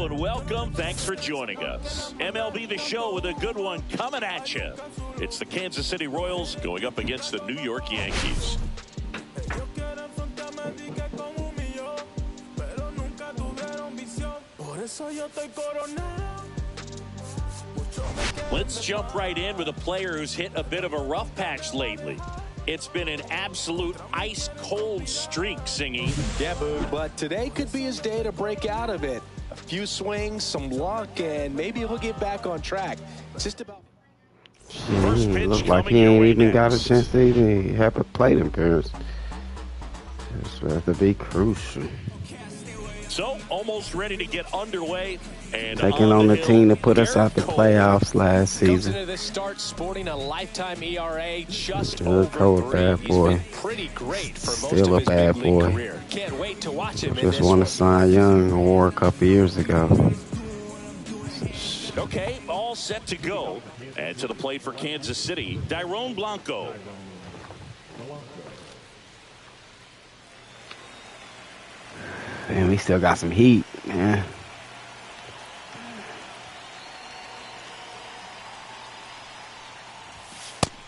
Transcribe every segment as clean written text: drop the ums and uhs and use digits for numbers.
Hello and welcome. Thanks for joining us. MLB The Show with a good one coming at you. It's the Kansas City Royals going up against the New York Yankees. Let's jump right in with a player who's hit a bit of a rough patch lately. It's been an absolute ice-cold streak, Singy. Yeah, Boo, but today could be his day to break out of it. A few swings, some luck, and maybe he'll get back on track. It's just about... Looks like he ain't even got a chance to even have a plate appearance. This will have to be crucial. So, almost ready to get underway. And taking on the team to put us out the playoffs last season. Into this start sporting a lifetime ERA just over 3. Bad boy. Pretty great for Still most a of his bad boy. career. Can't wait to watch him. Just won a Cy Young award a couple years ago. Okay, all set to go. And to the plate for Kansas City, Yr1 Blanco. Man, we still got some heat, man.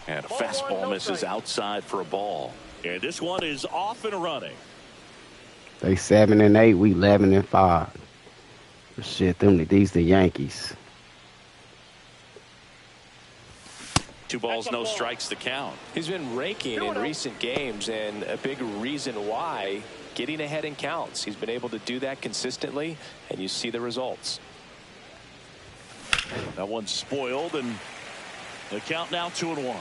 And a fastball misses outside for a ball. And this one is off and running. They 7-8, we 11-5. Shit, these the Yankees. 2 balls, no strikes to count. He's been raking in recent games, and a big reason why, getting ahead in counts. He's been able to do that consistently, and you see the results. That one's spoiled, and the count now 2-1.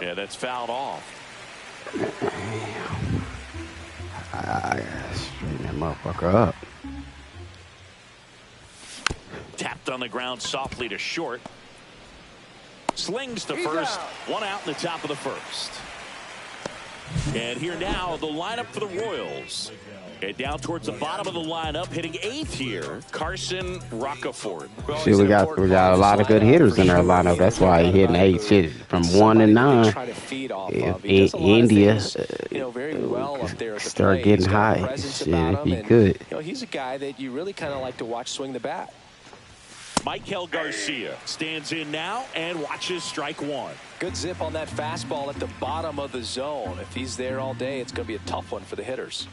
Yeah, that's fouled off. I gotta straighten that motherfucker up. Tapped on the ground softly to short. Slings to first. 1 out in the top of the first. And here now, the lineup for the Royals. And down towards the bottom of the lineup, hitting 8th here, Carson Roccaforte. See, we got a lot of good hitters in our lineup. That's why he's hitting 8 shit from 1 to 9. If India start getting high, shit, if he could. He's a guy that you really kind of like to watch swing the bat. Michael Garcia stands in now and watches strike 1. Good zip on that fastball at the bottom of the zone. If he's there all day, it's going to be a tough one for the hitters.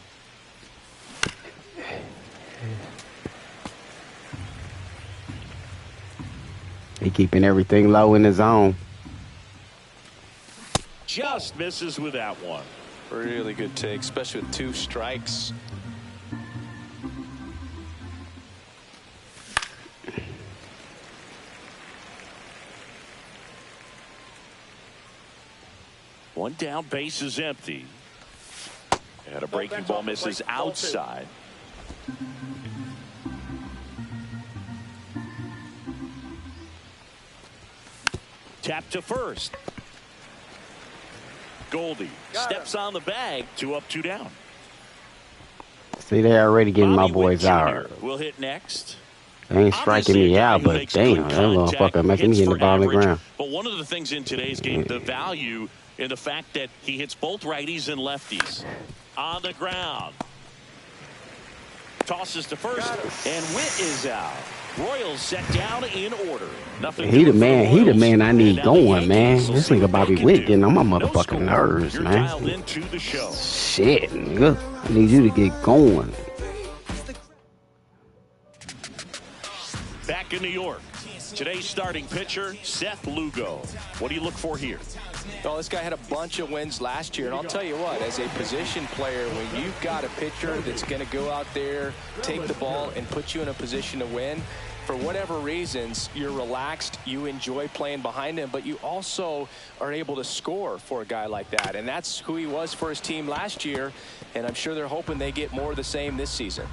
He keeping everything low in the zone. Just misses with that one. Really good take, especially with 2 strikes. One down, base is empty. And a breaking ball misses outside. Tap to first. Goldie steps on the bag. 2 up, 2 down. See, they already getting my boys out. Will hit next. They ain't striking me out, but damn, that motherfucker making me hit the ball on the ground. But one of the things in today's game, the value in the fact that he hits both righties and lefties. On the ground. Tosses to first, and Witt is out. Royals set down in order. Nothing. He the man I need going, man. This nigga Bobby Witt getting on my motherfucking nerves, man. Shit, nigga. I need you to get going. Back in New York. Today's starting pitcher, Seth Lugo. What do you look for here? Well, this guy had a bunch of wins last year, and I'll tell you what, as a position player, when you've got a pitcher that's going to go out there, take the ball, and put you in a position to win, for whatever reasons, you're relaxed, you enjoy playing behind him, but you also are able to score for a guy like that. And that's who he was for his team last year, and I'm sure they're hoping they get more of the same this season.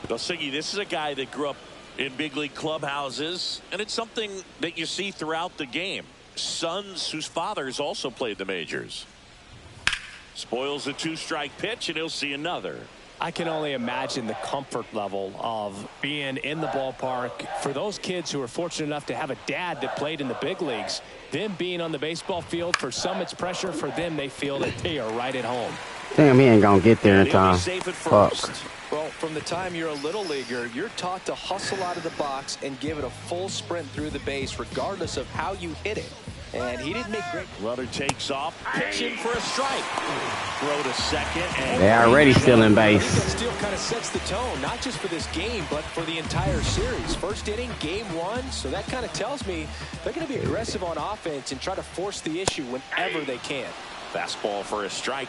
Well, Siggy, this is a guy that grew up in big league clubhouses, and it's something that you see throughout the game. Sons whose fathers also played the majors. Spoils a 2-strike pitch, and he'll see another. I can only imagine the comfort level of being in the ballpark. For those kids who are fortunate enough to have a dad that played in the big leagues, them being on the baseball field, for some it's pressure. For them, they feel that they are right at home. Damn, he ain't gonna get there in time. Fuck. Well, from the time you're a little leaguer, you're taught to hustle out of the box and give it a full sprint through the base, regardless of how you hit it. And he didn't make great. Runner takes off, pitching for a strike. Throw to second. And they already stealing base. I think that steal kind of sets the tone, not just for this game, but for the entire series. First inning, game 1. So that kind of tells me they're going to be aggressive on offense and try to force the issue whenever they can. Fastball for a strike.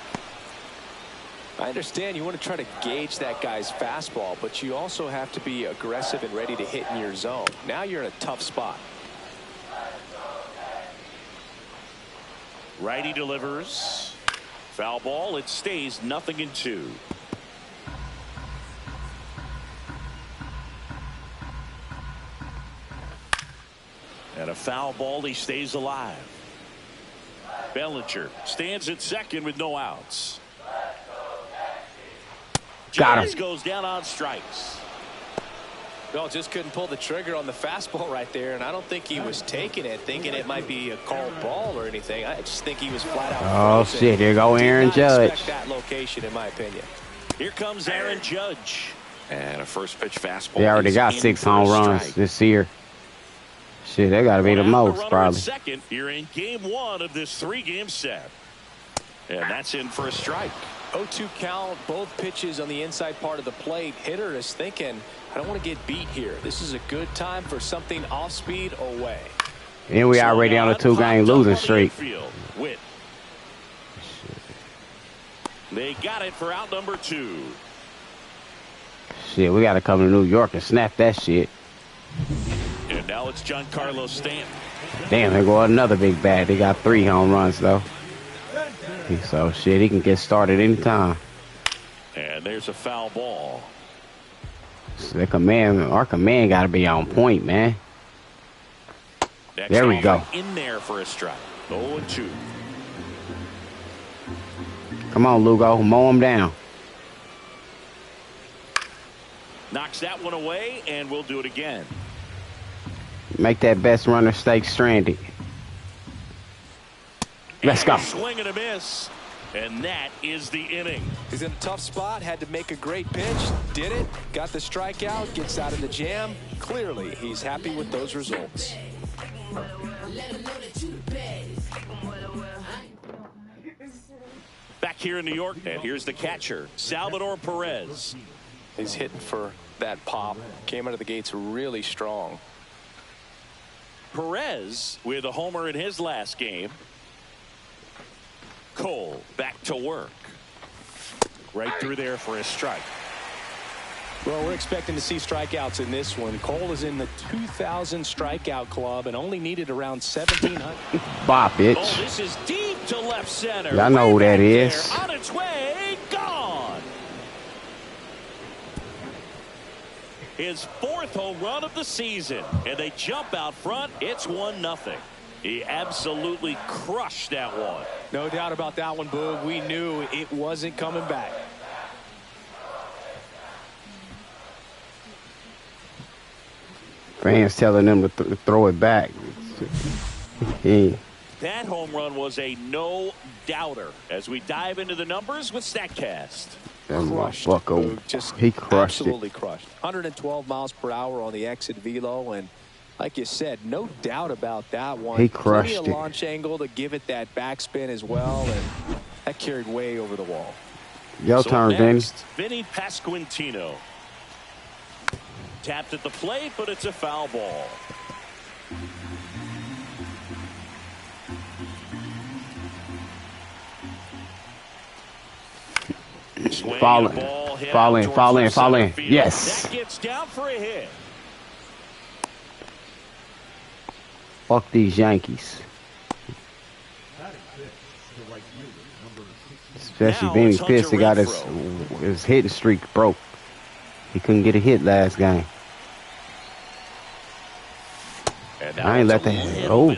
I understand you want to try to gauge that guy's fastball, but you also have to be aggressive and ready to hit in your zone. Now you're in a tough spot. Righty delivers. Foul ball. It stays 0-2. And a foul ball. He stays alive. Bellinger stands at second with no outs. Got him. Jazz goes down on strikes. Well, just couldn't pull the trigger on the fastball right there, and I don't think he was taking it, thinking it might be a called ball or anything. I just think he was flat out. Oh shit! Here go Aaron Judge. Expect that location, in my opinion. Here comes Aaron Judge, and a first pitch fastball. They already got 6 home runs this year. Shit, they got to be the most probably. Second, you're in game 1 of this 3-game set, and that's in for a strike. 0-2 count, both pitches on the inside part of the plate. Hitter is thinking, I don't want to get beat here. This is a good time for something off speed away. And we already on a 2-game losing streak. They got it for out number 2. Shit, we got to come to New York and snap that shit. And now it's Giancarlo Stanton. Damn, there go another big bat. They got 3 home runs though. So shit, he can get started anytime. And there's a foul ball. So our command got to be on point, man. Next there we go. In there for a strike. 0-2. Come on, Lugo, mow him down. Knocks that one away, and we'll do it again. Make that best runner stay stranded. Let's go. Swing and a miss. And that is the inning. He's in a tough spot, had to make a great pitch, did it, got the strikeout, gets out of the jam. Clearly, he's happy with those results. Back here in New York, and here's the catcher, Salvador Perez. He's hitting for that pop. Came out of the gates really strong. Perez with a homer in his last game. Cole back to work. Right through there for a strike. Well, we're expecting to see strikeouts in this one. Cole is in the 2,000 strikeout club and only needed around 1,700. Bop, bitch. Oh, this is deep to left center. Y'all know who that is. On its way, gone. His 4th home run of the season, and they jump out front. It's 1-0. He absolutely crushed that one. No doubt about that one, Boog. We knew it wasn't coming back. Fans telling them to throw it back. That home run was a no-doubter. As we dive into the numbers with StatCast. Crushed, he crushed absolutely it. Crushed. 112 miles per hour on the exit velo, and like you said, no doubt about that one. He crushed Plenty of launch angle to give it that backspin as well, and that carried way over the wall. Your turn, Vinny. Vinny Pasquantino. Tapped at the plate, but it's a foul ball. Fall in. Yes. That gets down for a hit. Fuck these Yankees. Especially Vinny pissed. He got his hitting streak broke. He couldn't get a hit last game. I ain't let that. Oh.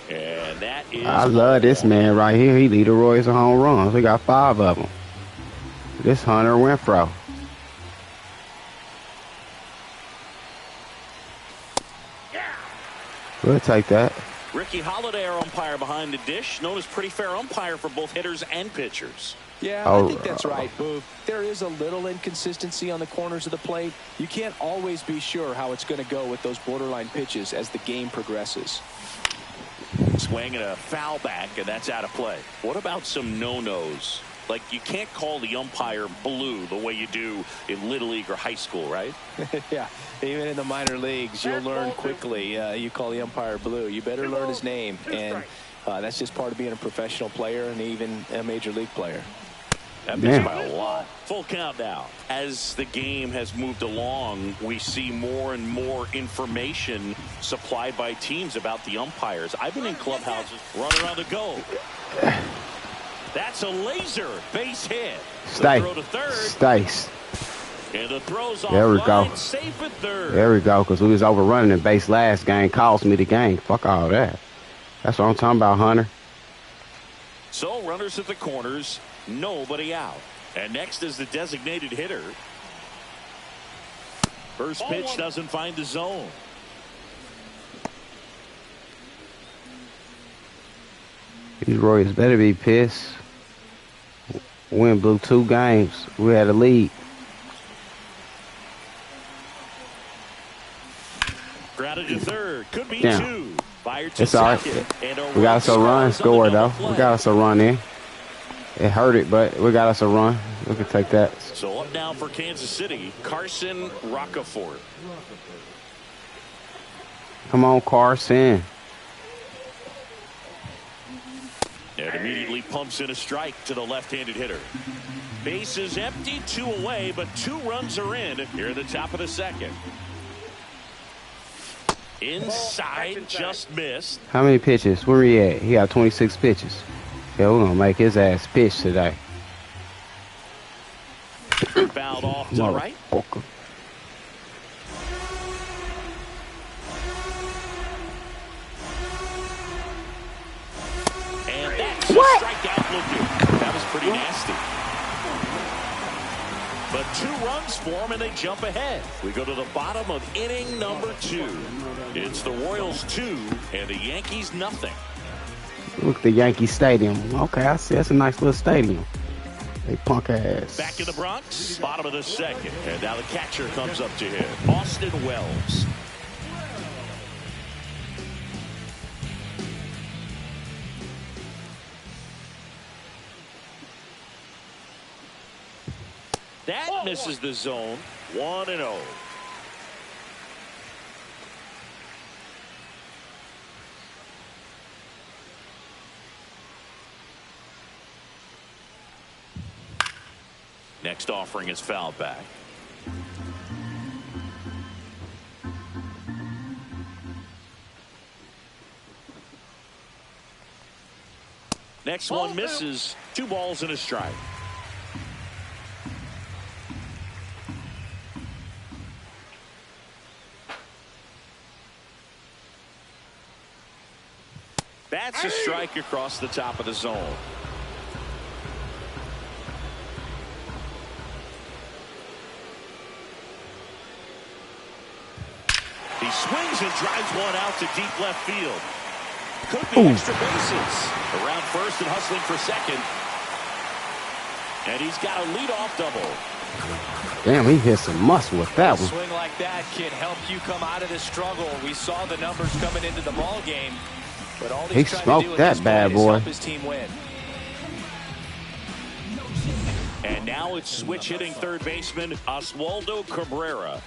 And that is I love this man right here. He lead the Royals in home runs. We got 5 of them. This Hunter Renfroe. We'll take that. Ricky Holiday, our umpire behind the dish, known as pretty fair umpire for both hitters and pitchers. Yeah, I think that's right, Boog. There is a little inconsistency on the corners of the plate. You can't always be sure how it's going to go with those borderline pitches as the game progresses. Swing and a foul back, and that's out of play. What about some no-nos? Like, you can't call the umpire blue the way you do in Little League or high school, right? Yeah, even in the minor leagues, you'll learn quickly. You call the umpire blue. You better learn his name, and that's just part of being a professional player and even a major league player. That missed by a lot. Full count now. As the game has moved along, we see more and more information supplied by teams about the umpires. I've been in clubhouses, running around the goal. That's a laser base hit. Stay. The throw to third. Stay. And the throw's There we go. line, safe at third. There we go, because we was overrunning the base last game. Cost me the game. Fuck all that. That's what I'm talking about, Hunter. So runners at the corners, nobody out. And next is the designated hitter. First pitch doesn't find the zone. These Royals better be pissed. Win blew 2 games. We had a lead. Grounded to third. Could be Damn. 2. Fired to It's all second. right. We got us a run. Score, though. We got us a run in. It hurt it, but we got us a run. We can take that. So up now for Kansas City, Carson Rocafort. Come on, Carson. And immediately pumps in a strike to the left-handed hitter. Base is empty, 2 away, but 2 runs are in here at the top of the second. Inside, just missed. How many pitches? Where he at? He got 26 pitches. Yeah, we're going to make his ass pitch today. Fouled off to the right. And that's a strikeout looking. That was pretty nasty. But 2 runs for him, and they jump ahead. We go to the bottom of inning number 2. It's the Royals 2 and the Yankees nothing. Look at the Yankee Stadium. Okay, I see. That's a nice little stadium. They punk ass. Back in the Bronx, bottom of the second. And now the catcher comes up to him, Austin Wells. That misses the zone. 1-0. Next offering is fouled back. Next one misses. 2 balls and a strike. That's a strike across the top of the zone. He swings and drives one out to deep left field. Could be extra bases. Around first and hustling for second. And he's got a leadoff double. Damn, he hit some muscle with that one. A swing like that can help you come out of the struggle. We saw the numbers coming into the ball game. But all he smoked that bad boy. His team win. And now it's switch hitting third baseman Oswaldo Cabrera.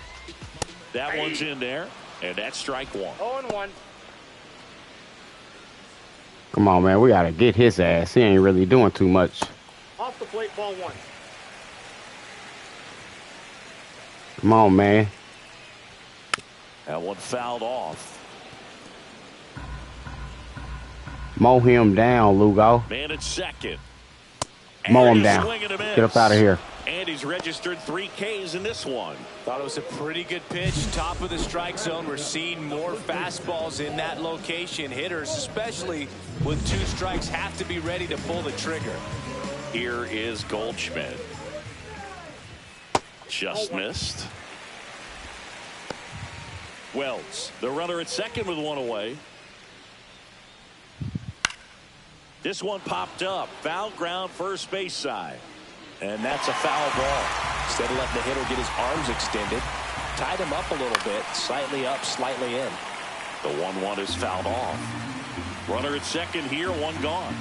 That one's in there, and that's strike 1. 0-1. Come on, man. We got to get his ass. He ain't really doing too much. Off the plate, ball 1. Come on, man. That one fouled off. Mow him down, Lugo. Man at second. Mow him down. Get up out of here. And he's registered 3 Ks in this one. Thought it was a pretty good pitch. Top of the strike zone. We're seeing more fastballs in that location. Hitters, especially with 2 strikes, have to be ready to pull the trigger. Here is Goldschmidt. Just missed. Wells, the runner at second with one away. This one popped up. Foul ground, first base side. And that's a foul ball. Instead of letting the hitter get his arms extended, tied him up a little bit, slightly up, slightly in. The 1-1 is fouled off. Runner at second here, one gone.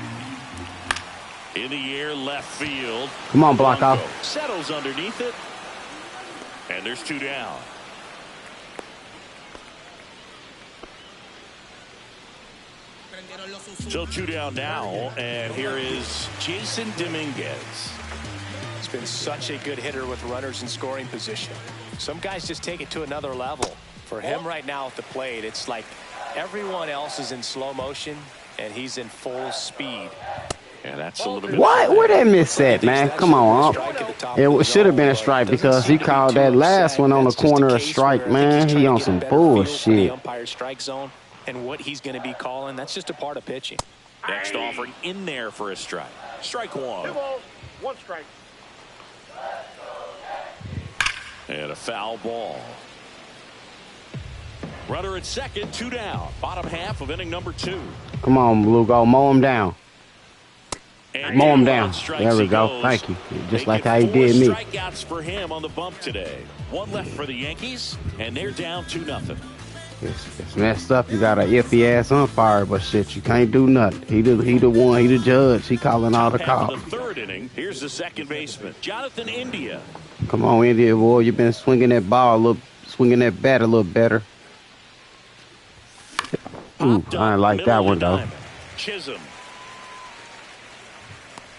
In the air, left field. Come on, Blanco. Settles underneath it. And there's two down. So two down now, and here is Jason Dominguez. He's been such a good hitter with runners in scoring position. Some guys just take it to another level. For him right now at the plate, it's like everyone else is in slow motion, and he's in full speed. And that's a little bit. What? Where they miss that, man? Come on, it should have been a strike because he called that last one on the corner a strike, man. He on some bullshit. Umpire strike zone and what he's going to be calling. That's just a part of pitching. Next offering in there for a strike. Strike one. 2 balls, 1 strike. And a foul ball. Runner at second, 2 down. Bottom half of inning number 2. Come on, Lugo, mow him down. And mow him down. There we go. Thank you. Just like how he did me. 4 strikeouts for him on the bump today. 1 left for the Yankees, and they're down 2-0. It's messed up. You got an iffy ass umpire, but shit, you can't do nothing. He the one. He the judge. He calling all the calls. In the 3rd inning, here's the second baseman, Jonathan India. Come on, India boy. You've been swinging that ball a little, swinging that bat a little better. Ooh, I didn't like that one though. Chisholm.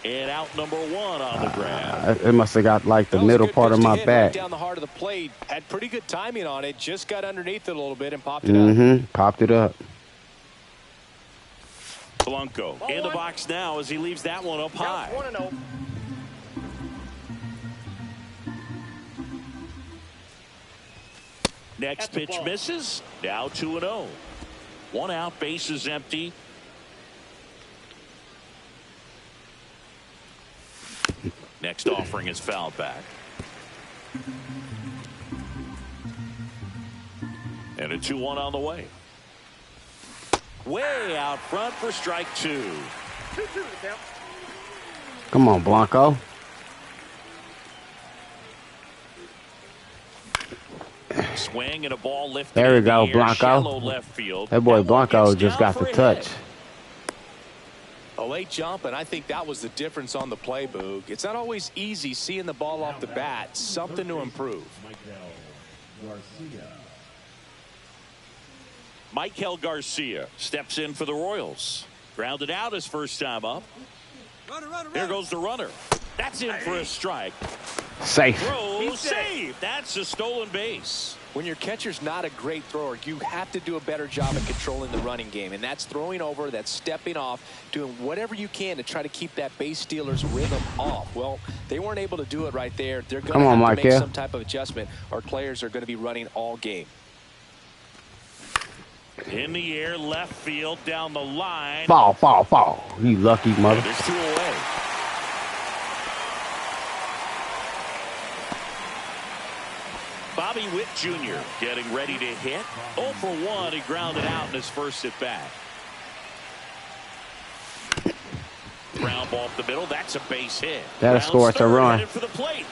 And out number 1 on the ground. It must have got like the middle part of my back. Right down the heart of the plate. Had pretty good timing on it. Just got underneath it a little bit and popped it up. Popped it up. Blanco in the box now as he leaves that one up high. 1-0. Next pitch misses. Now 2-0. 1 out, bases empty. Next offering is fouled back. And a 2-1 on the way. Way out front for strike 2. 2-2 the count. Come on, Blanco. Swing and a ball lifted. There we go, Blanco. Left field. That boy Blanco just got the touch. A late jump, and I think that was the difference on the play, Boog. It's not always easy seeing the ball off the bat. Something to improve. Michael Garcia steps in for the Royals. Grounded out his first time up. Here goes the runner. That's in for a strike. Safe. Throw, save. That's a stolen base. When your catcher's not a great thrower, you have to do a better job of controlling the running game. And that's throwing over, that's stepping off, doing whatever you can to try to keep that base stealer's rhythm off. Well, they weren't able to do it right there. They're going to have to make some type of adjustment. Our players are going to be running all game. In the air, left field, down the line. Fall. You lucky mother. There's 2 away. Bobby Witt Jr. getting ready to hit. 0 for 1. He grounded out in his first at bat. Ground ball up the middle. That's a base hit. That'll score us a run. For the plate.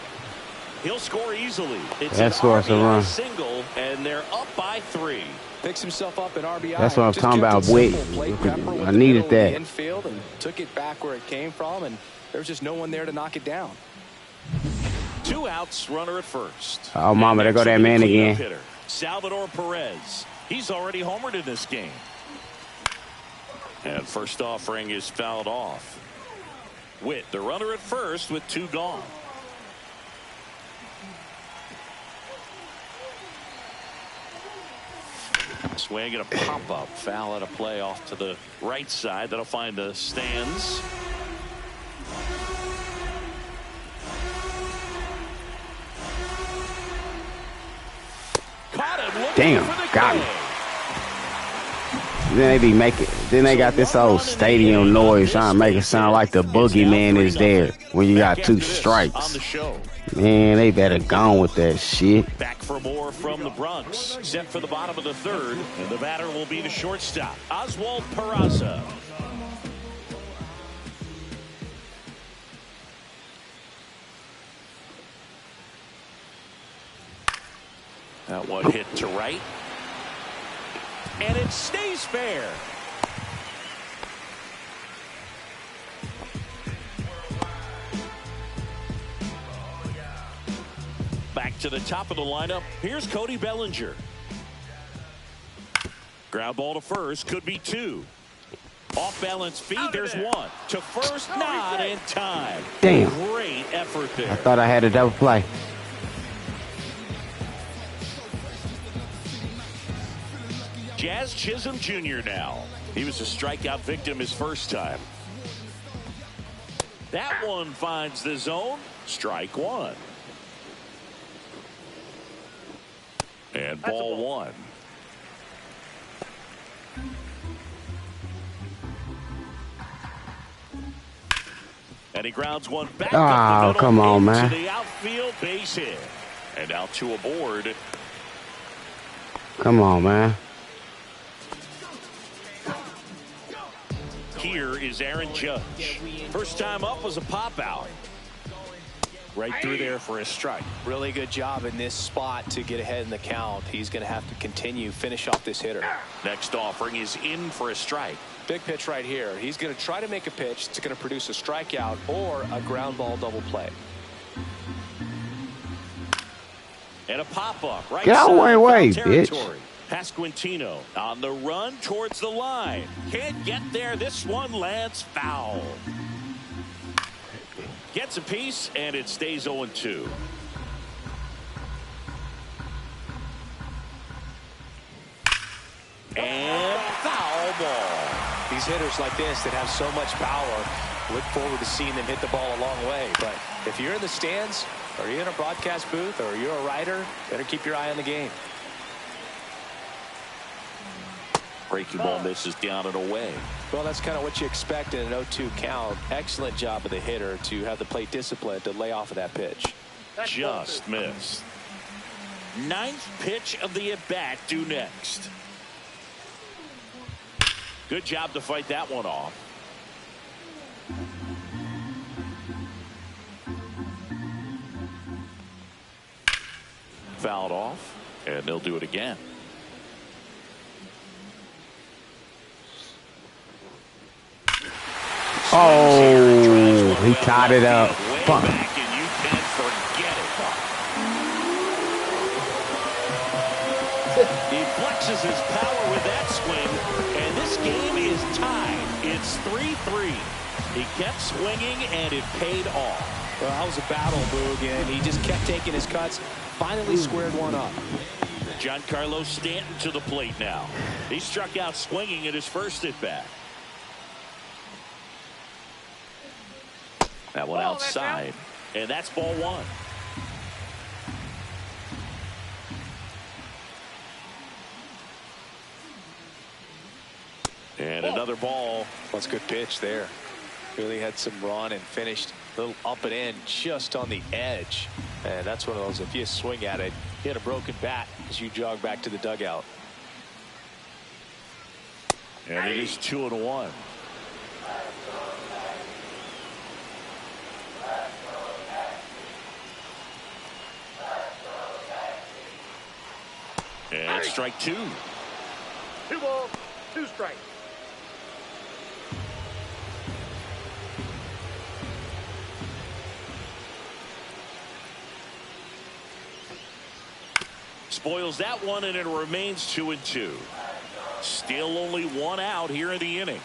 He'll score easily. It's that scores a run. Single, and they're up by 3. Picks himself up in RBI. That's what I'm talking about. Wait, I needed that. Infield and took it back where it came from, and there's just no one there to knock it down. 2 outs, runner at first. Oh, mama, there go that man again. Hitter, Salvador Perez. He's already homered in this game. And first offering is fouled off. Witt, the runner at first with 2 gone. Swing and a pop-up. Foul at a play off to the right side. That'll find the stands. Damn, got him. Then they be making. Then they got this whole stadium noise trying to make it sound like the boogeyman is there when you got 2 strikes. On the show. Man, they better gone with that shit. Back for more from the Bronx. Set for the bottom of the third. And the batter will be the shortstop, Oswald Peraza. That one hit to right. And it stays fair. Back to the top of the lineup. Here's Cody Bellinger. Ground ball to first. Could be two. Off balance feed. There's one. To first. Not in time. Damn. Great effort there. I thought I had a double play. Jazz Chisholm Jr. now. He was a strikeout victim his first time. That one finds the zone. Strike one. And ball one. And he grounds one back up the middle come on, into man. the outfield, base hit. And out to a board. Come on, man. Here is Aaron Judge. First time up was a pop out. Right through there for a strike. Really good job in this spot to get ahead in the count. He's going to have to finish off this hitter. Next offering is in for a strike. Big pitch right here. He's going to try to make a pitch that's going to produce a strikeout or a ground ball double play. And a pop-up right Get out of my way, bitch. Pasquantino on the run towards the line. Can't get there. This one lands foul. Gets a piece, and it stays 0-2. And foul ball. These hitters like this that have so much power, look forward to seeing them hit the ball a long way. But if you're in the stands, or you're in a broadcast booth, or you're a writer, better keep your eye on the game. Breaking ball misses down and away. Well, that's kind of what you expect in an 0-2 count. Excellent job of the hitter to have the plate discipline to lay off of that pitch. Just missed. Ninth pitch of the at-bat due next. Good job to fight that one off. Fouled off, and they'll do it again. Oh, he tied it up. Fuck. Back and you can forget it. He flexes his power with that swing, and this game is tied. It's 3-3. He kept swinging, and it paid off. Well, that was a battle, Boog, and he just kept taking his cuts. Finally squared one up. Giancarlo Stanton to the plate now. He struck out swinging at his first at bat. That one outside, and that's ball one. And another ball. That's a good pitch there. Really had some run and finished a little up and in just on the edge. And that's one of those, if you swing at it, you hit a broken bat as you jog back to the dugout. And it is 2-1. And strike two. 2 balls, 2 strikes. Spoils that one, and it remains 2-2. Still only one out here in the inning.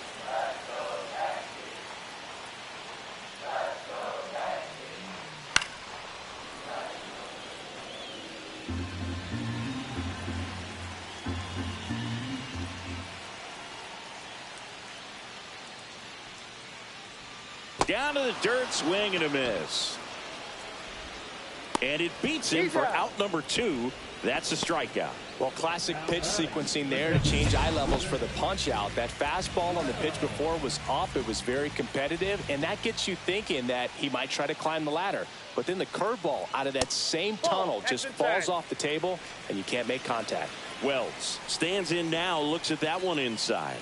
Down to the dirt, swing and a miss. And it beats him for out number 2 That's a strikeout. Well, classic pitch sequencing there to change eye levels for the punch out. That fastball on the pitch before was up. It was very competitive, and that gets you thinking that he might try to climb the ladder. But then the curveball out of that same tunnel just falls off the table, and you can't make contact. Wells stands in now, looks at that one inside.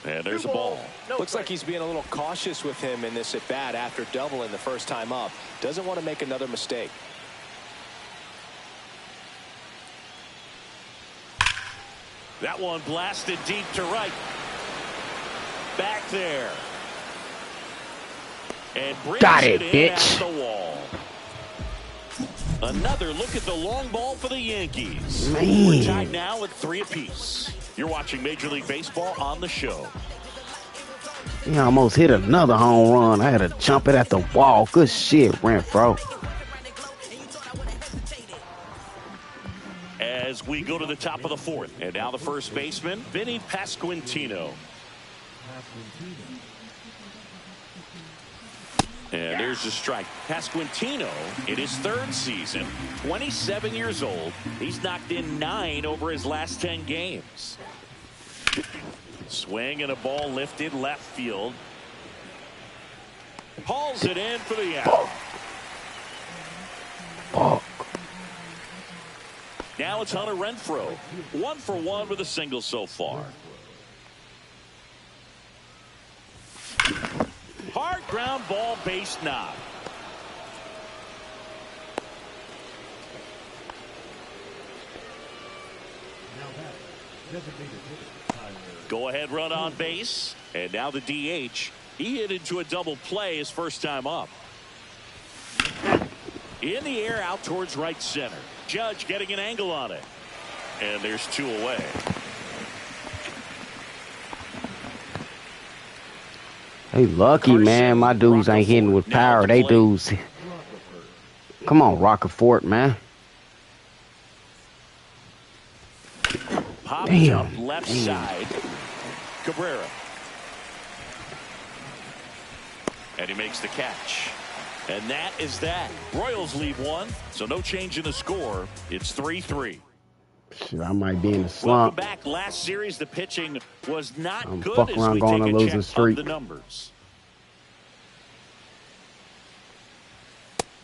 And there's a ball. Looks like he's being a little cautious with him in this at bat after doubling the first time up. Doesn't want to make another mistake. That one blasted deep to right. Back there. And got it, in bitch. at the wall. Another look at the long ball for the Yankees. Man. We're tied now at 3 apiece. You're watching Major League Baseball on the show. He almost hit another home run. I had to jump it at the wall. Good shit, Renfro. As we go to the top of the 4th. And now the first baseman, Vinny Pasquantino. And there's the strike. Pasquantino, in his 3rd season, 27 years old. He's knocked in 9 over his last 10 games. Swing and a ball lifted left field. Hauls it in for the out. Fuck. Now it's Hunter Renfroe. 1 for 1 with a single so far. Hard ground ball, base knob. Go ahead run on base. And now the DH. He hit into a double play his first time up. In the air out towards right center. Judge getting an angle on it. And there's 2 away. They lucky, man. My dudes ain't hitting with power. They dudes. Come on, Rockefort, man. Pop Damn. jump left side. Cabrera. And he makes the catch. And that is that. Royals leave 1, so no change in the score. It's 3-3. Shit, I might be in the Welcome slump. back. Last series, the pitching was not good fuck as around we going take a a losing check streak. of the numbers.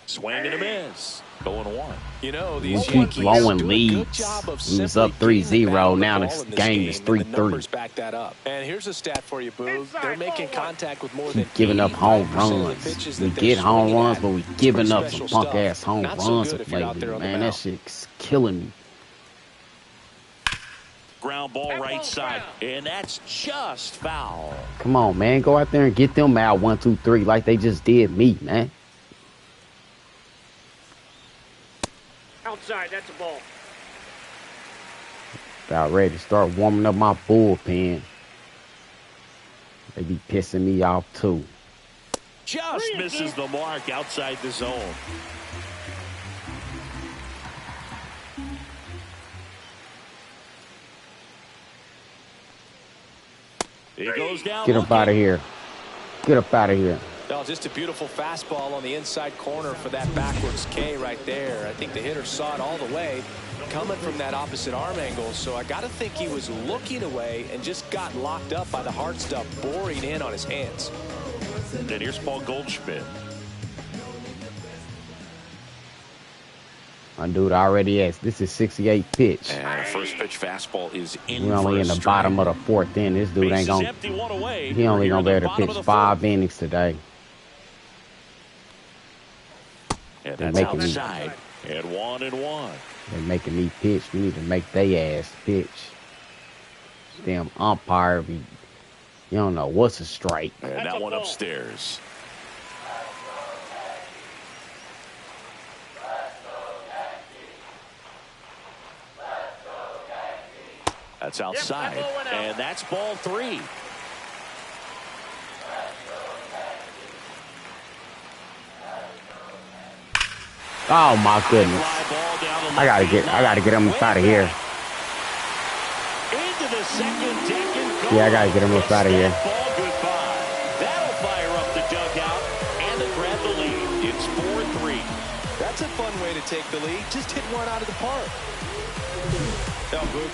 Swing and a miss. 0-1. You know, these Keep Yankees blowing do a leads. good job of He was simply up 3-0. keeping the battle Now of the this ball in game is and the 3-3. numbers back that up. And here's a stat for you, Boo. They're making contact with more than Keep giving up home 85% of the runs. pitches We that get they're home swinging runs, at. but we It's giving pretty up some special punk stuff. ass home Not so runs good if you're out lately, there on the man. That mound. shit's killing me. Ground ball right side. And that's just foul. Come on, man. Go out there and get them out 1, 2, 3 like they just did me, man. Outside, that's a ball. About ready to start warming up my bullpen. They be pissing me off, too. Just misses the mark outside the zone. He goes down. Get up out of here. Get up out of here. No, just a beautiful fastball on the inside corner for that backwards K right there. I think the hitter saw it all the way coming from that opposite arm angle. So I got to think he was looking away and just got locked up by the hard stuff boring in on his hands. And here's Paul Goldschmidt. My dude already asked. This is 68 pitch. And first pitch fastball is in. We only in the bottom of the 4th inning. This dude ain't gonna. Empty, one away. He only gonna be able to Bottom pitch of the 5 4th. innings today. And They're that's making me- outside. And 1-1. They're making me pitch. We need to make they ass pitch. Damn umpire, you don't know what's a strike. And That's that a one ball. upstairs. That's outside. that ball went out. And that's ball 3. Oh my goodness. Fly ball down the I gotta left field get him line. up out of here. Into the second deck and goal. Yeah, I gotta get him up out of here. Ball goodbye. That'll fire up the dugout and to grab the lead. It's 4-3. That's a fun way to take the lead. Just hit one out of the park.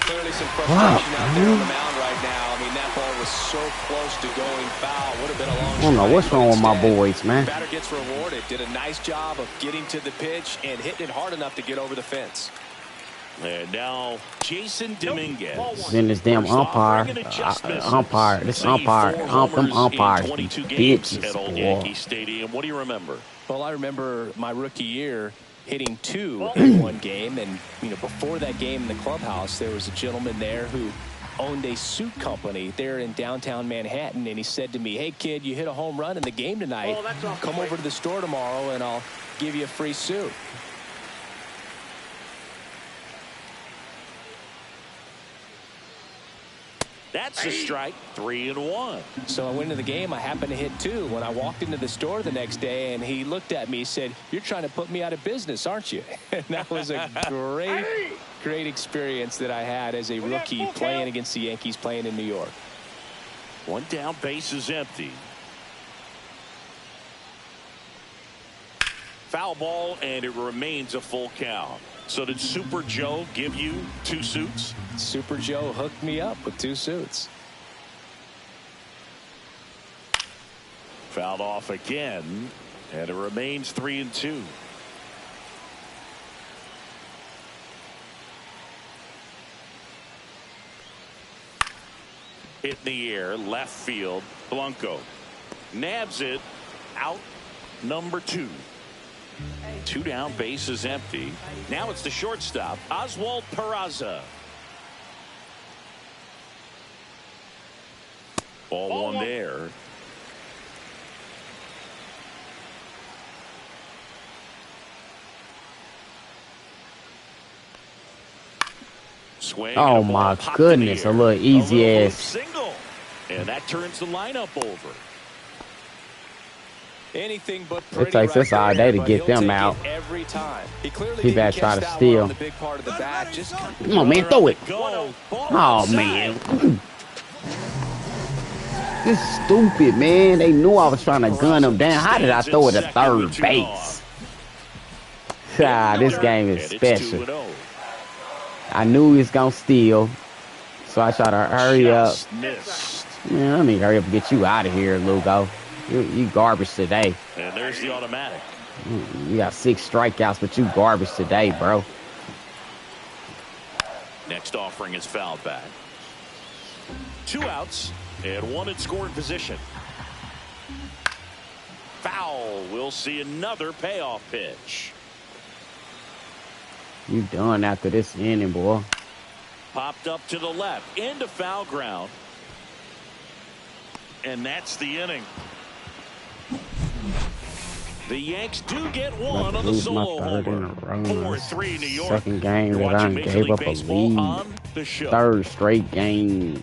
Clearly some frustration out there on the mound right now. I mean, that ball was so close to going foul. Would have been a long strike. I don't know what's wrong with my boys, man. Batter gets rewarded. Did a nice job of getting to the pitch and hitting it hard enough to get over the fence. And now Jason Dominguez. Then this damn umpire. This umpires, bitches, at Old Yankee Stadium. What do you remember? Well, I remember my rookie year hitting 2 in one game, and before that game in the clubhouse, there was a gentleman there who owned a suit company there in downtown Manhattan, and he said to me, "Hey kid, you hit a home run in the game tonight. Come over to the store tomorrow and I'll give you a free suit." That's a strike. 3-1. So I went into the game. I happened to hit 2. When I walked into the store the next day, and he looked at me, he said, "You're trying to put me out of business, aren't you?" And that was a great experience that I had as a rookie playing against the Yankees, playing in New York. One down, base is empty. Foul ball, and it remains a full count. So did Super Joe give you 2 suits? Super Joe hooked me up with 2 suits. Fouled off again, and it remains 3-2. Hit in the air, left field. Blanco nabs it, out number 2. 2 down, base is empty. Now it's the shortstop, Oswald Peraza. Ball 1 there. Swing. Oh my goodness, a little easy ass single, and that turns the lineup over. Anything but it takes us all day to get them out. Every time. He better try to steal. Come on, man, throw it. Oh man, this is stupid, man. They knew I was trying to gun him down. How did I throw it at third base? This game is special. I knew he was gonna steal, so I tried to hurry up. Man, let me hurry up and get you out of here, Lugo. You garbage today. And there's the automatic. You got 6 strikeouts, but you garbage today, bro. Next offering is fouled back. 2 outs and 1 in scoring position. Foul. We'll see another payoff pitch. You done after this inning, boy. Popped up to the left into foul ground. And that's the inning. The Yanks do get 1 on the solo homer. 4-3 New York. Second game that I gave up a lead. 3rd straight game.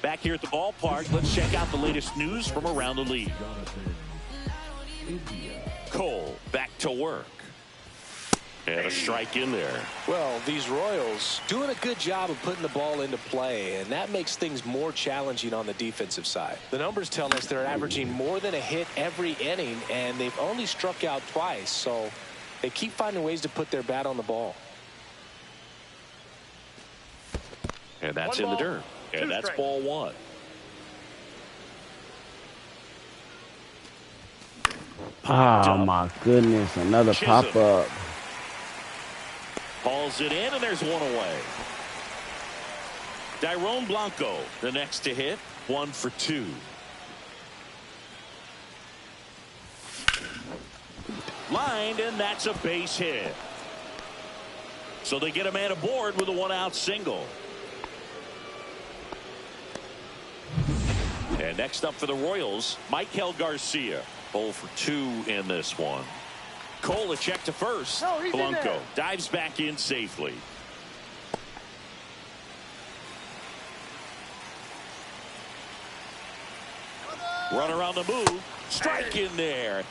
Back here at the ballpark, let's check out the latest news from around the league. Cole back to work. And a strike in there. Well, these Royals doing a good job of putting the ball into play, and that makes things more challenging on the defensive side. The numbers tell us they're averaging more than a hit every inning, and they've only struck out twice, so they keep finding ways to put their bat on the ball. And that's in the dirt. And that's ball 1. Oh my goodness, another pop-up. Hauls it in, and there's 1 away. Dairon Blanco, the next to hit, 1 for 2. Lined, and that's a base hit. So they get a man aboard with a 1-out single. And next up for the Royals, Michael Garcia. 0 for 2 in this one. Cole a check to first. Blanco dives back in safely. Runner on the move. Strike in there.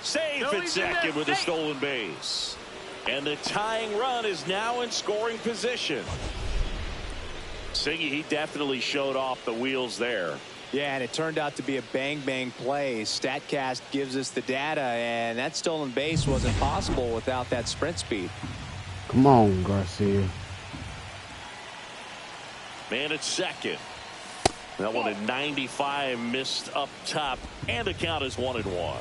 Safe at second with a stolen base. And the tying run is now in scoring position. Siggy, he definitely showed off the wheels there. Yeah, and it turned out to be a bang-bang play. StatCast gives us the data, and that stolen base wasn't possible without that sprint speed. Come on, Garcia. Man at second. That one at 95 missed up top, and the count is 1-1.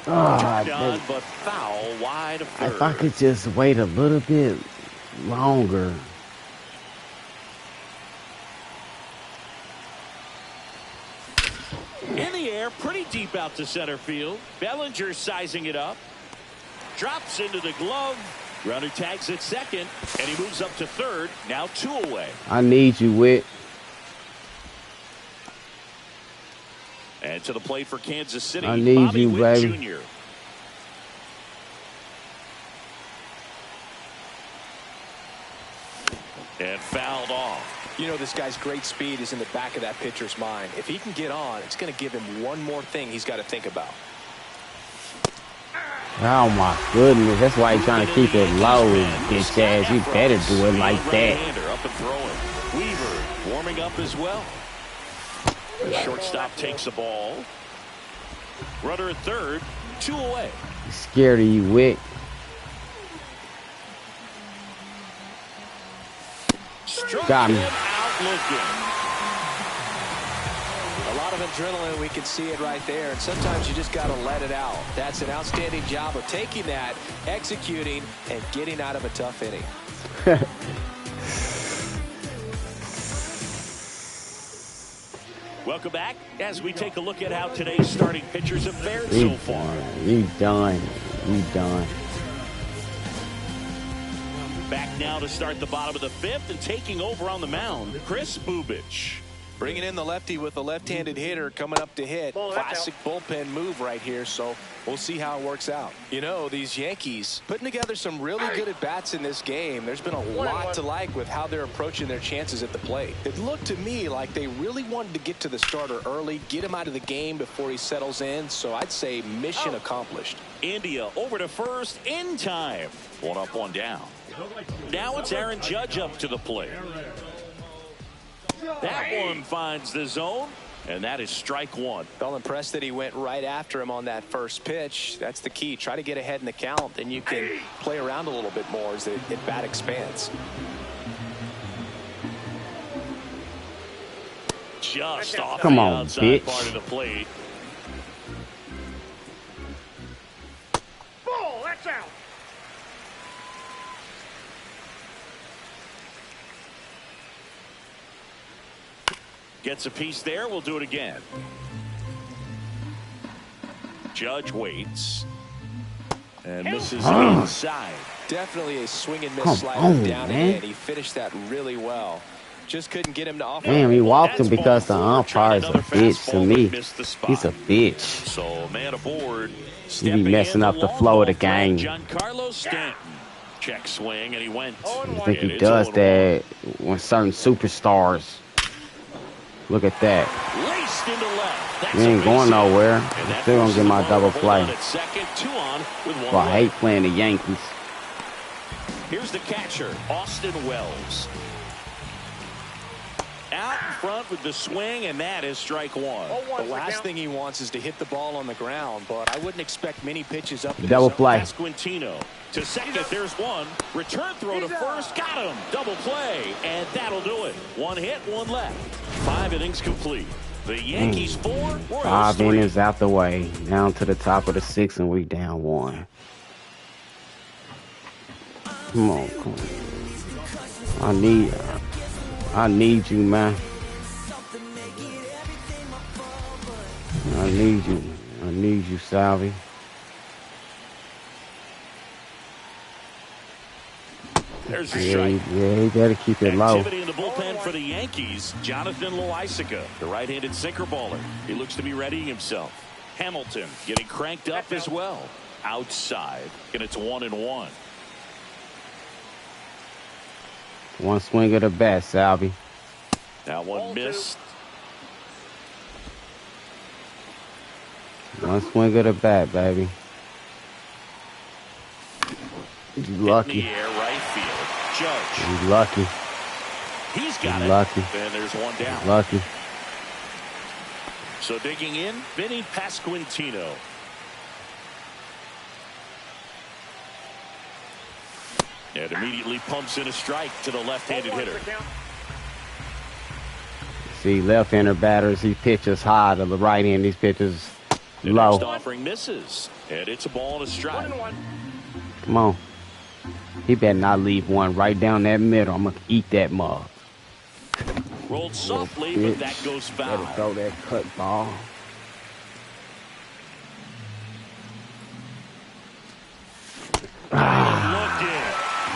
Done, but foul wide of third. If I could just wait a little bit longer. In the air, pretty deep out to center field. Bellinger sizing it up. Drops into the glove. Runner tags at second, and he moves up to third. Now 2 away. I need you, Witt. And to the plate for Kansas City, I need Bobby you, Witt baby. Jr. And fouled off. You know, this guy's great speed is in the back of that pitcher's mind. If he can get on, it's going to give him one more thing he's got to think about. Oh my goodness, that's why he's trying to keep it low, bitch ass. You better do it like that. Up and throwing. Weaver warming up as well. The shortstop takes the ball. Runner at third, 2 away. Scared of you, Wick. Got me. Out looking. A lot of adrenaline, we can see it right there, and sometimes you just got to let it out. That's an outstanding job of taking that, executing, and getting out of a tough inning. Welcome back as we take a look at how today's starting pitchers have fared so far. You done. You done. Back now to start the bottom of the 5th and taking over on the mound, Chris Bubich. Bringing in the lefty with a left-handed hitter coming up to hit. Classic bullpen move right here, so we'll see how it works out. You know, these Yankees putting together some really good at-bats in this game. There's been a lot to like with how they're approaching their chances at the plate. It looked to me like they really wanted to get to the starter early, get him out of the game before he settles in, so I'd say mission accomplished. India over to first in time. 1 up, 1 down. Now it's Aaron Judge up to the plate. That one finds the zone, and that is strike 1. Felt impressed that he went right after him on that first pitch. That's the key. Try to get ahead in the count, then you can play around a little bit more as the at-bat expands. Just off Come the on, outside bitch. part of the plate. Ball, that's out. Gets a piece there. We'll do it again. Judge waits. And misses inside. Definitely a swing and miss slider down and in. He finished that really well. Just couldn't get him to off. Damn, he walked him because the umpire's a bitch to me. He's a bitch. So man aboard. He be messing up the flow of the game. Giancarlo Stanton. Check swing, and he went. I think he does that when certain superstars. Look at that. Laced into left. We ain't going nowhere. I'm still gonna get my double play. Second, 2 on with 1 Well, I away. hate playing the Yankees. Here's the catcher, Austin Wells. Out in front with the swing, and that is strike 1. The last thing he wants is to hit the ball on the ground, but I wouldn't expect many pitches up. Double play. Pasquantino to second. There's one. Return throw to first. Got him. Double play, and that'll do it. 1 hit, 1 left. 5 innings complete. The Yankees 4, Royals 5 3. innings out the way. Down to the top of the 6th, and we down 1. Come on, come on. I need you, man. I need you, Salvi. There's a strike. Yeah, he better keep it low. Activity in the bullpen for the Yankees. Jonathan Loaisiga, the right-handed sinker baller. He looks to be readying himself. Hamilton getting cranked up as well. Outside, and it's 1-1. One swing of the bat, Salvi. Now one missed. One swing of the bat, baby. You lucky. In the air, right field. Judge. He's lucky. He's got it. Lucky. And there's one down. He's lucky. So digging in, Vinny Pasquantino. And immediately pumps in a strike to the left-handed hitter. See, left-hander batters, he pitches high to the right hand. These pitches low. Next offering misses. And it's a ball and a strike. Come on. He better not leave one right down that middle. I'm going to eat that mug. Rolled softly, but that goes foul. Better throw that cut ball.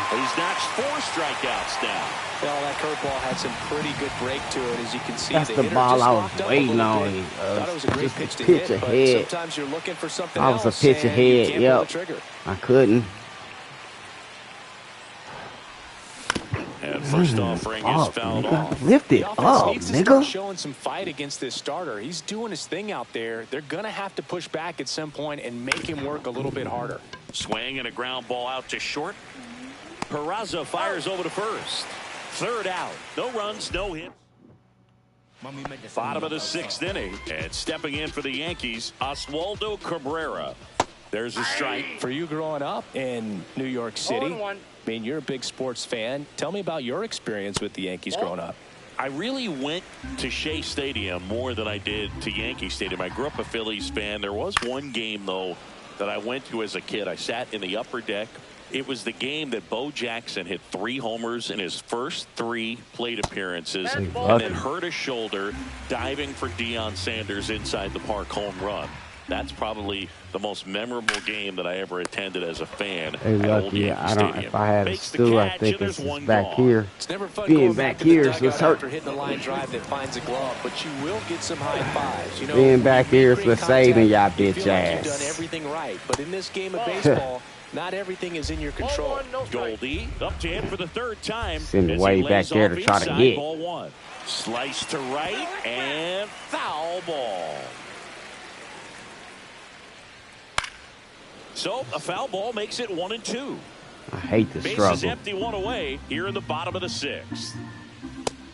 He's notched 4 strikeouts now. Well, that curveball had some pretty good break to it, as you can see. That's the ball I was waiting on. Thought it was a great pitch to pitch hit, ahead. but sometimes you're looking for something I else. was a pitch ahead. Yep. I couldn't. And first offering is fouled off. Lift it up, nigga. Showing some fight against this starter. He's doing his thing out there. They're gonna have to push back at some point and make him work a little bit harder. Swing and a ground ball out to short. Peraza fires over to first. Third out. No runs, no hit. Bottom of the 6th inning. And stepping in for the Yankees, Oswaldo Cabrera. There's a strike. For you growing up in New York City, I mean, you're a big sports fan. Tell me about your experience with the Yankees growing up. I really went to Shea Stadium more than I did to Yankee Stadium. I grew up a Phillies fan. There was one game, though, that I went to as a kid. I sat in the upper deck. It was the game that Bo Jackson hit 3 homers in his first 3 plate appearances and then hurt his shoulder diving for Deion Sanders inside the park home run. That's probably the most memorable game that I ever attended as a fan at Old Yankee Stadium. If I had a stool, I think it's back here. It's never fun being back here is what's hurt. After hitting a line drive that finds a glove, but you will get some high fives. You know, being back here is what's saving y'all bitch ass. ass. You've done everything right, but in this game of baseball, not everything is in your control. Goldie up to him for the 3rd time. Send way back there to try to hit. Ball 1. Slice to right and foul ball. So a foul ball makes it 1-2. I hate the struggle. Bases empty, 1 away here in the bottom of the 6th.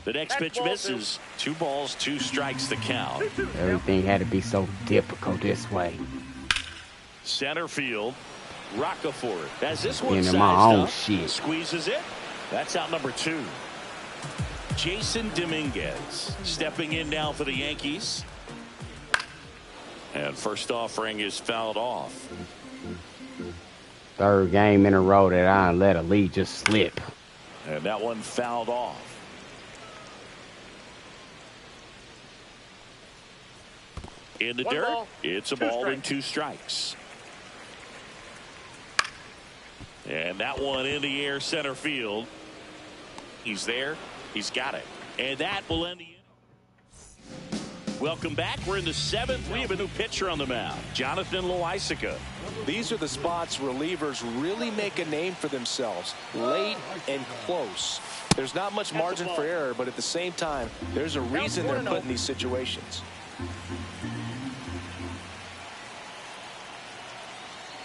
The next pitch misses. 2 balls, 2 strikes to count. Everything had to be so difficult this way. Center field. Rockefeller as this one into my own up, shit. Squeezes it. That's out number 2. Jason Dominguez stepping in now for the Yankees. And first offering is fouled off. 3rd game in a row that I let a lead just slip. And that one fouled off. In the dirt, it's a ball and 2 strikes. And that one in the air center field. He's there. He's got it. And that will end the inning. Welcome back. We're in the 7th. We have a new pitcher on the mound, Jonathan Loaisiga. These are the spots relievers really make a name for themselves. Late and close. There's not much margin for error, but at the same time, there's a reason they're put in these situations.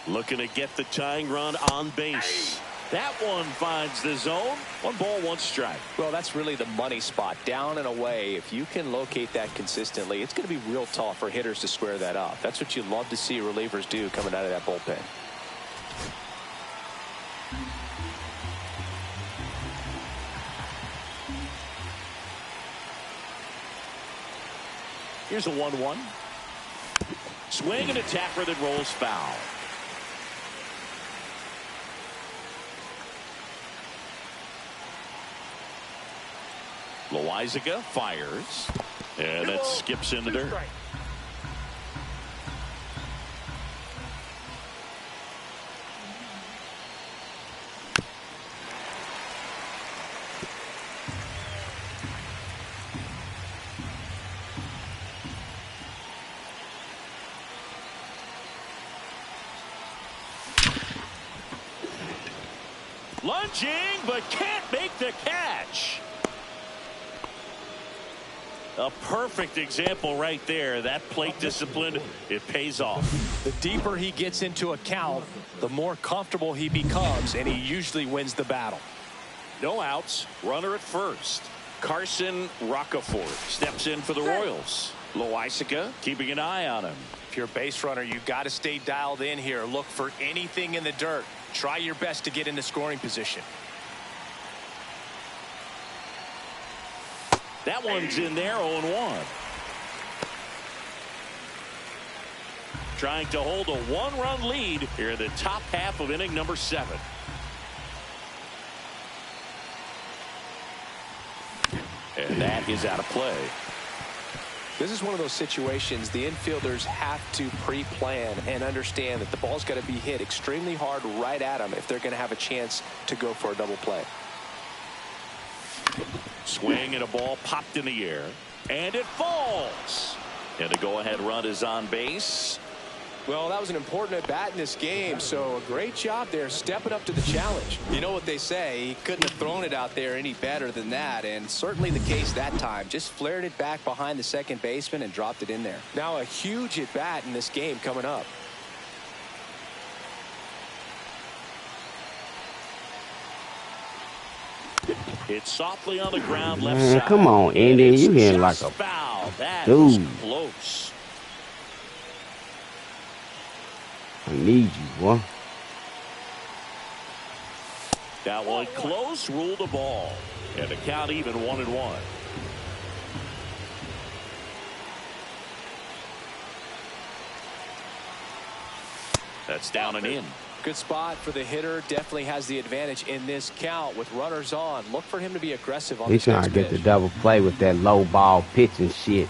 Looking to get the tying run on base. That one finds the zone. 1 ball, 1 strike. Well, that's really the money spot. Down and away. If you can locate that consistently, it's going to be real tough for hitters to square that up. That's what you love to see relievers do coming out of that bullpen. Here's a 1-1. Swing and a tapper that rolls foul. Loaisiga fires, and that skips into dirt. Lunging, but can't make the catch. A perfect example right there. That plate discipline, it pays off. The deeper he gets into a count, the more comfortable he becomes, and he usually wins the battle. No outs. Runner at first. Carson Rockefeller steps in for the Royals. Loaisiga keeping an eye on him. If you're a base runner, you've got to stay dialed in here. Look for anything in the dirt. Try your best to get into scoring position. That one's in there, 0-1. Trying to hold a one-run lead here in the top half of inning number 7. And that is out of play. This is one of those situations the infielders have to pre-plan and understand that the ball's got to be hit extremely hard right at them if they're going to have a chance to go for a double play. Swing and a ball popped in the air. And it falls. And the go-ahead run is on base. Well, that was an important at-bat in this game, so a great job there stepping up to the challenge. You know what they say, he couldn't have thrown it out there any better than that, and certainly the case that time. Just flared it back behind the second baseman and dropped it in there. Now a huge at-bat in this game coming up. It's softly on the ground left side. Come on, Andy, you hitting like a foul. That dude. was close. I need you, boy. That one close, ruled the ball. And the count even 1-1. That's down and in. Good spot for the hitter. Definitely has the advantage in this count with runners on. Look for him to be aggressive on He's this trying to get the double play with that low ball pitch and shit.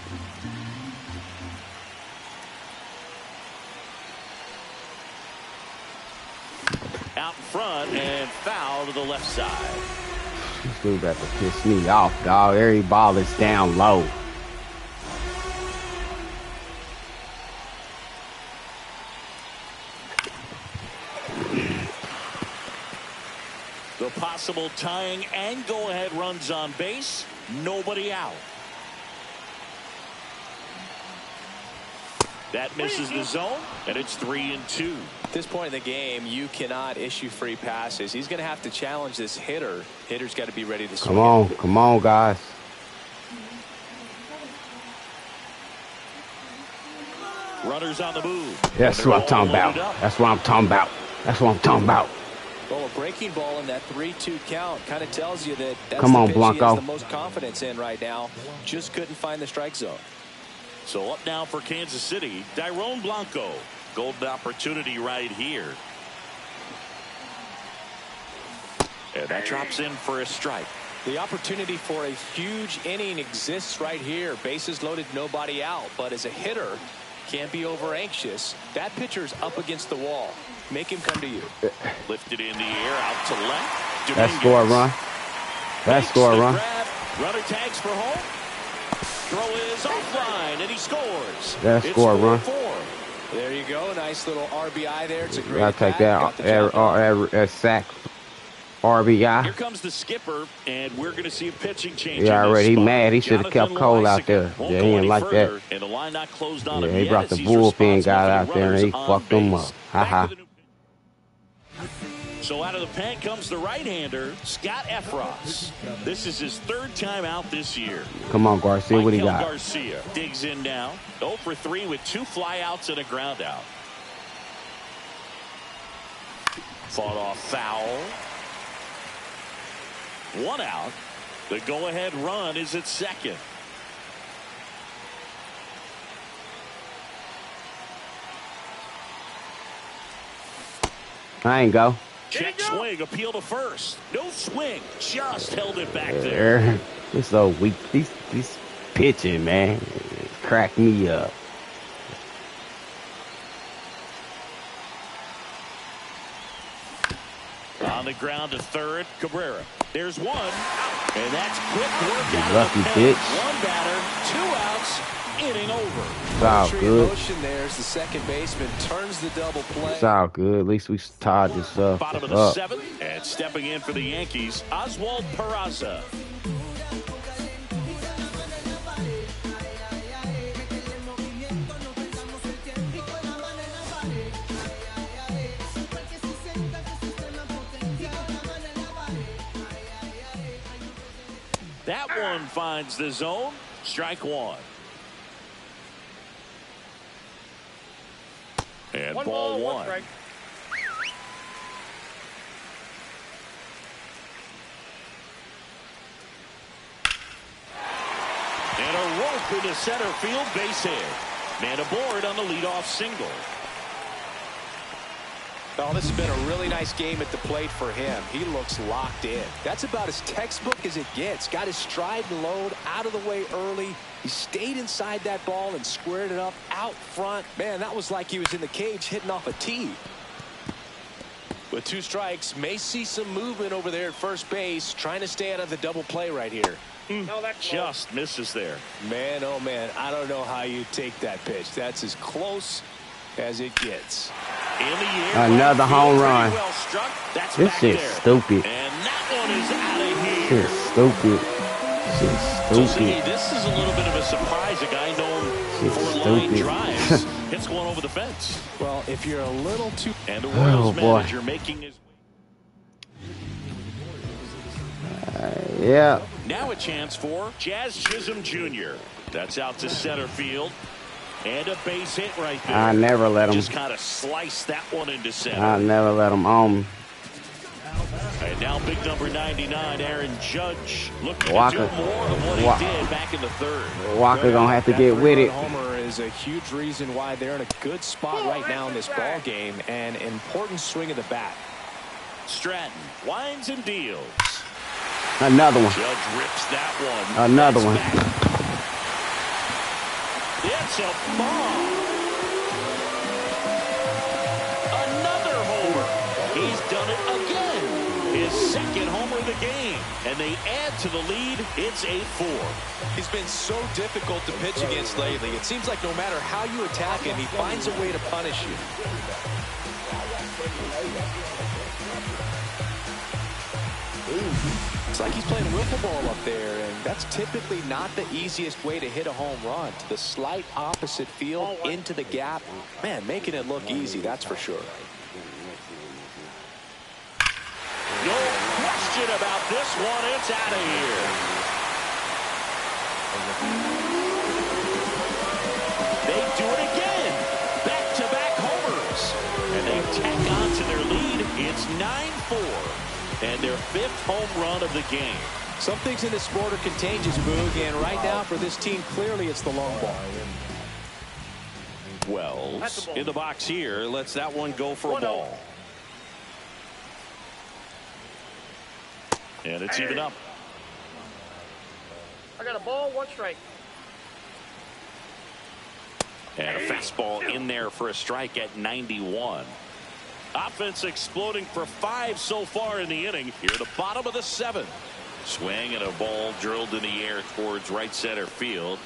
Out front and foul to the left side. This dude got to piss me off, dog. Every ball is down low. The possible tying and go-ahead runs on base. Nobody out. That misses the zone, and it's 3-2. At this point in the game, you cannot issue free passes. He's going to have to challenge this hitter. Hitter's got to be ready to swing. Come on, guys. Runners on the move. That's what I'm talking about. That's what I'm talking about. That's what I'm talking about. Well, a breaking ball in that 3-2 count kind of tells you that that's Come the on, pitch Blanco. he has the most confidence in right now. Just couldn't find the strike zone. So up now for Kansas City, Dairon Blanco. Golden opportunity right here. And that drops in for a strike. The opportunity for a huge inning exists right here. Bases loaded, nobody out. But as a hitter, can't be over anxious. That pitcher's up against the wall. Make him come to you. Lifted in the air, out to left. That's score a run. That's score a run. Runner tags for home. Throw is offline, and he scores. That's score a run. There you go. Nice little RBI there. It's a great I'll take that sack. RBI. Here comes the skipper, and we're going to see a pitching change. Yeah, already. He mad. He should have kept Cole out there. Yeah, he didn't like that. And the line not closed on yeah, him he brought the bullpen guy out there, and he fucked him up. Ha-ha. So out of the pen comes the right-hander, Scott Efros. This is his third time out this year. Come on, Garcia. What he got? Garcia digs in now. 0 for 3 with 2 flyouts and a ground out. Fought off foul. 1 out. The go-ahead run is at second. I ain't go. Check swing, appeal to first. No swing, just held it back there. It's so weak. These pitching, man, crack me up. On the ground to third, Cabrera. There's one, and that's quick work out lucky of the bitch. 1 batter, 2 outs, inning over. It's all good. Motion there's the second baseman turns the double play. It's all good. At least we tied this up. Bottom of the 7th, and stepping in for the Yankees, Oswald Peraza. That one finds the zone. Strike one. And ball one. Strike. And a rope into center field, base hit. Man aboard on the leadoff single. Oh, this has been a really nice game at the plate for him. He looks locked in. That's about as textbook as it gets. Got his stride and load out of the way early. He stayed inside that ball and squared it up out front. Man, that was like he was in the cage hitting off a tee. With 2 strikes, may see some movement over there at first base, trying to stay out of the double play right here. No, that's Just misses there. Man, oh man, I don't know how you take that pitch. That's as close as it gets. In the air, another home run. Well struck. That's This back shit's there. stupid. And that one is out of here. Shit's stupid. Shit's So see, stupid. this is a little bit of a surprise. A guy known Shit's for line stupid. drives hits one over the fence. Well, if you're a little too... And the Royals boy. manager making his... Yeah. Now a chance for Jazz Chisholm Jr. That's out to center field. And a base hit right there. I never let him. Just kind of slice that one into center. I never let him on me. And now big number 99, Aaron Judge, looking Walker. to do more of what he did back in the third. Walker gonna have to get with it. Homer is a huge reason why they're in a good spot right now in this ball game, and an important swing of the bat. Stratton winds and deals. Another one. Judge rips that one. Another That's one. back. It's a bomb. Another homer. He's done it again. His second homer of the game. And they add to the lead. It's 8-4. He's been so difficult to pitch against lately. It seems like no matter how you attack him, he finds a way to punish you. It's like he's playing wiffle ball up there, and that's typically not the easiest way to hit a home run. To the slight opposite field, into the gap. Man, making it look easy, that's for sure. No question about this one. It's out of here. They do it again. Back-to-back homers. And they tack on to their lead. It's 9-4. And their 5th home run of the game. Some things in this sport are contagious, Boog, and right now for this team, clearly it's the long ball. Wells in the box here. Lets that one go for a ball. And it's even up. I got a ball, 1 strike. And a fastball in there for a strike at 91. Offense exploding for 5 so far in the inning. Here at the bottom of the 7th. Swing and a ball drilled in the air towards right center field.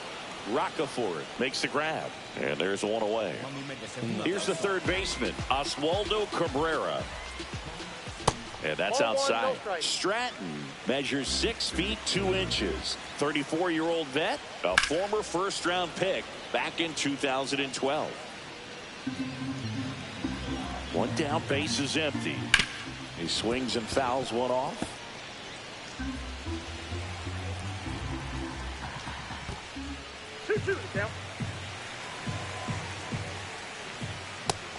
Roccaforte makes the grab. And there's one away. Here's the third baseman, Oswaldo Cabrera. And that's outside. Stratton measures 6 feet 2 inches. 34-year-old vet, a former first-round pick back in 2012. One down, base is empty. He swings and fouls one off. Count.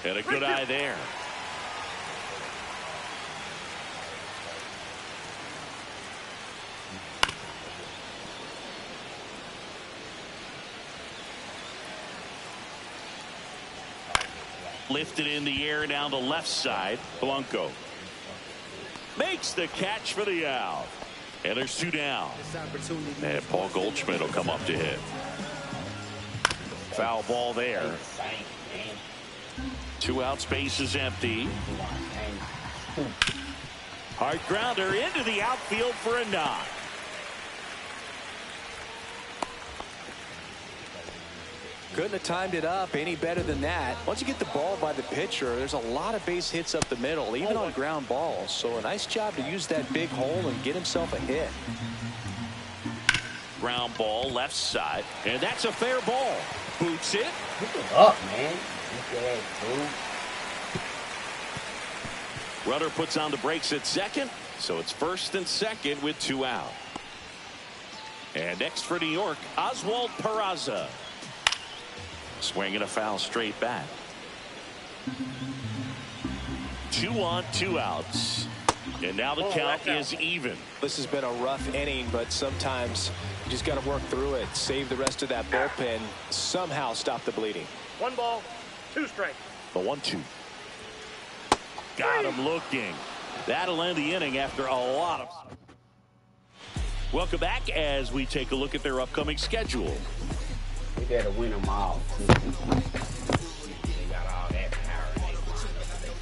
And a good eye there. Lifted in the air down the left side. Blanco makes the catch for the out. And there's 2 down. And Paul Goldschmidt will come up to hit. Foul ball there. 2 outs, base is empty. Hard grounder into the outfield for a knock. Couldn't have timed it up any better than that. Once you get the ball by the pitcher, there's a lot of base hits up the middle, even on ground balls. So a nice job to use that big hole and get himself a hit. Ground ball left side, and that's a fair ball. Boots it. Pick it up, man. Runner puts on the brakes at second, so it's first and second with 2 out. And next for New York, Oswald Peraza. Swinging a foul straight back. 2 on, 2 outs. And now the count is even. This has been a rough inning, but sometimes you just got to work through it, save the rest of that bullpen, somehow stop the bleeding. 1 ball, 2 strikes. The 1-2. Got him looking. That'll end the inning after a lot of... Welcome back as we take a look at their upcoming schedule. We got to win them all. They got all that power. They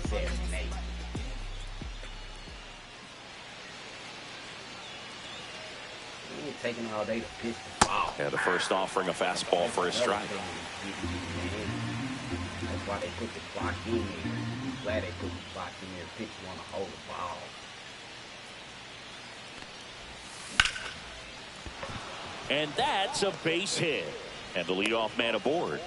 7 and 8. They ain't taking all day to pitch the ball. Yeah, the first offering a fastball for a strike. That's why they put the clock in there. I'm glad they put the clock in there. Pitch want to hold the ball. And that's a base hit. And the leadoff man aboard.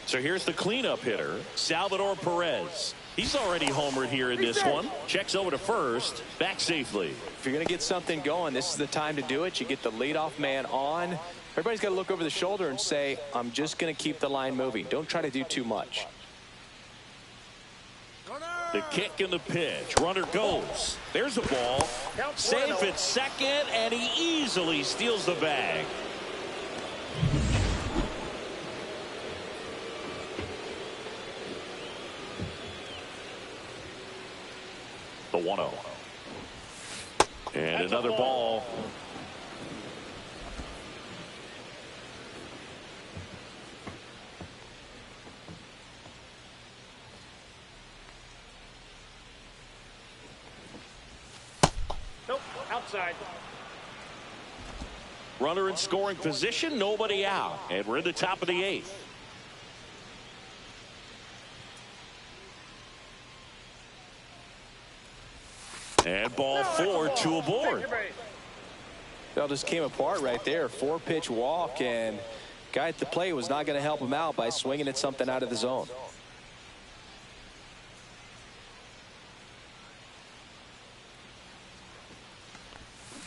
So here's the cleanup hitter, Salvador Perez. He's already homered here in this one. Checks over to first, back safely. If you're going to get something going, this is the time to do it. You get the leadoff man on. Everybody's got to look over the shoulder and say, I'm just going to keep the line moving. Don't try to do too much. The kick and the pitch. Runner goes. There's a ball. Safe at second, and he easily steals the bag. The 1-0. And another ball. Nope, outside. Runner in scoring position, nobody out. And we're in the top of the 8th. And ball 4, 2 aboard. That just came apart right there. 4-pitch walk, and guy at the plate was not going to help him out by swinging at something out of the zone.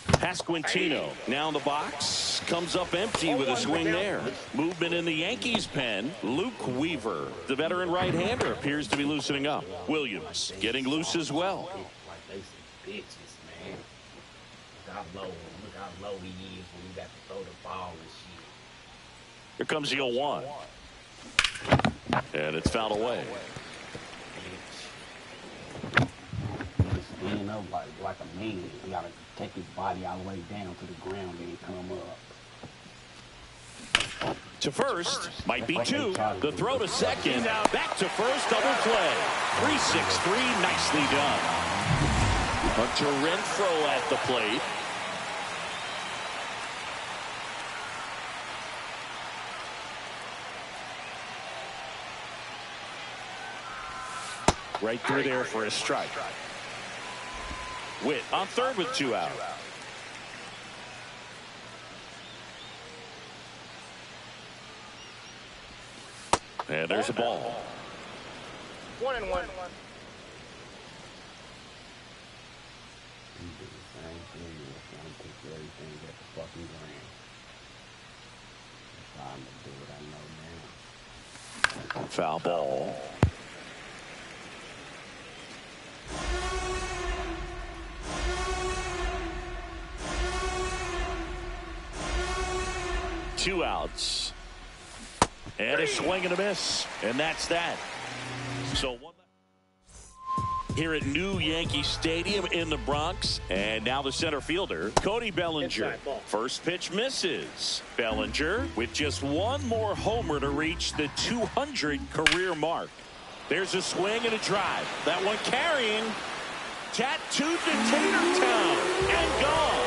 Pasquantino now in the box, comes up empty with a swing there. Movement in the Yankees pen. Luke Weaver, the veteran right-hander, appears to be loosening up. Williams getting loose as well. Bitches, man. Look how low he is when you got to throw the ball and shit. Here comes the 0-1. And it's fouled away. Stand up like a man. You gotta take his body all the way down to the ground and come up. To first, might be 2. The throw to second. Back to first, double play. 3-6-3, nicely done. Hunter Renfroe at the plate. Right through there for a strike. Witt on third with 2 out. And there's a ball. 1-1. Foul ball. Two outs. And a swing and a miss. And that's that. So one here at New Yankee Stadium in the Bronx. And now the center fielder, Cody Bellinger. First pitch misses. Bellinger with just one more homer to reach the 200 career mark. There's a swing and a drive. That one carrying. Tattooed to Tatertown and gone.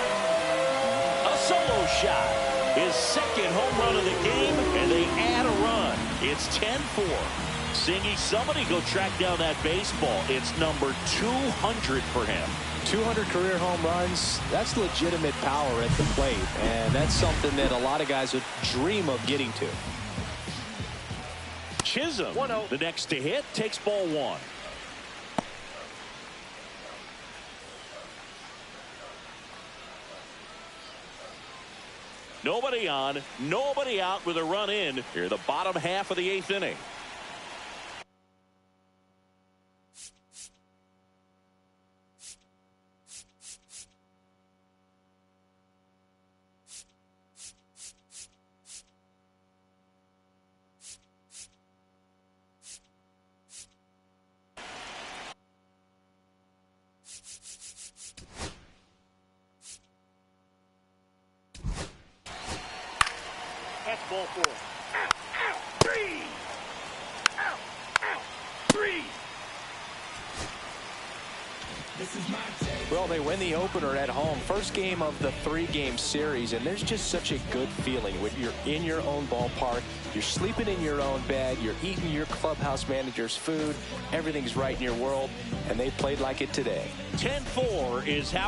A solo shot. His second home run of the game, and they add a run. It's 10-4. Singy, somebody go track down that baseball. It's number 200 for him. 200 career home runs, that's legitimate power at the plate, and that's something that a lot of guys would dream of getting to. Chisholm, the next to hit, takes ball 1. Nobody on, nobody out with a run in here, the bottom half of the 8th inning. That's ball 4. Out, out, 3. Out, out, 3. Well, they win the opener at home. First game of the 3-game series, and there's just such a good feeling when you're in your own ballpark, you're sleeping in your own bed, you're eating your clubhouse manager's food, everything's right in your world, and they played like it today. 10-4 is how